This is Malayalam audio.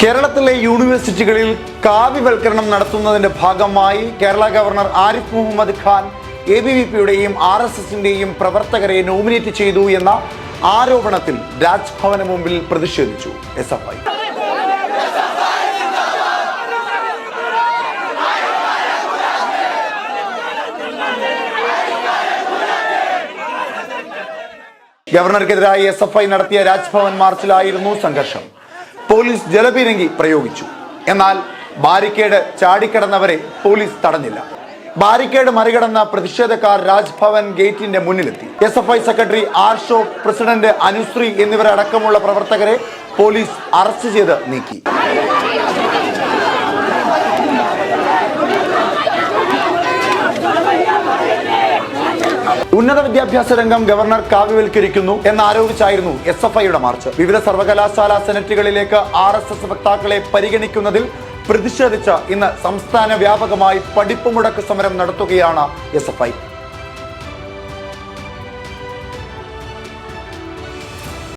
കേരളത്തിലെ യൂണിവേഴ്സിറ്റികളിൽ കാവ്യവൽക്കരണം നടത്തുന്നതിന്റെ ഭാഗമായി കേരള ഗവർണർ ആരിഫ് മുഹമ്മദ് ഖാൻ ABVPയുടെയും RSSന്റെയും പ്രവർത്തകരെ നോമിനേറ്റ് ചെയ്തു എന്ന ആരോപണത്തിൽ രാജ്ഭവന് മുമ്പിൽ പ്രതിഷേധിച്ചു SFI. ഗവർണർക്കെതിരായി SFI നടത്തിയ രാജ്ഭവൻ മാർച്ചിലായിരുന്നു സംഘർഷം. പോലീസ് ജലപീരങ്കി പ്രയോഗിച്ചു. എന്നാൽ ബാരിക്കേഡ് ചാടിക്കടന്നവരെ പോലീസ് തടഞ്ഞില്ല. ബാരിക്കേഡ് മറികടന്ന പ്രതിഷേധക്കാർ രാജ്ഭവൻ ഗേറ്റിന്റെ മുന്നിലെത്തി. SFI secretary Arsho, president Anushree എന്നിവരടക്കമുള്ള പ്രവർത്തകരെ പോലീസ് അറസ്റ്റ് ചെയ്ത് നീക്കി. ഉന്നത വിദ്യാഭ്യാസ രംഗം ഗവർണർ കാവ്യവൽക്കരിക്കുന്നു എന്നാരോപിച്ചായിരുന്നു SFIയുടെ മാർച്ച്. വിവിധ സർവകലാശാല സെനറ്റുകളിലേക്ക് RSS വക്താക്കളെ പരിഗണിക്കുന്നതിൽ പ്രതിഷേധിച്ച് ഇന്ന് സംസ്ഥാന വ്യാപകമായി പഠിപ്പുമുടക്ക് സമരം നടത്തുകയാണ് SFI.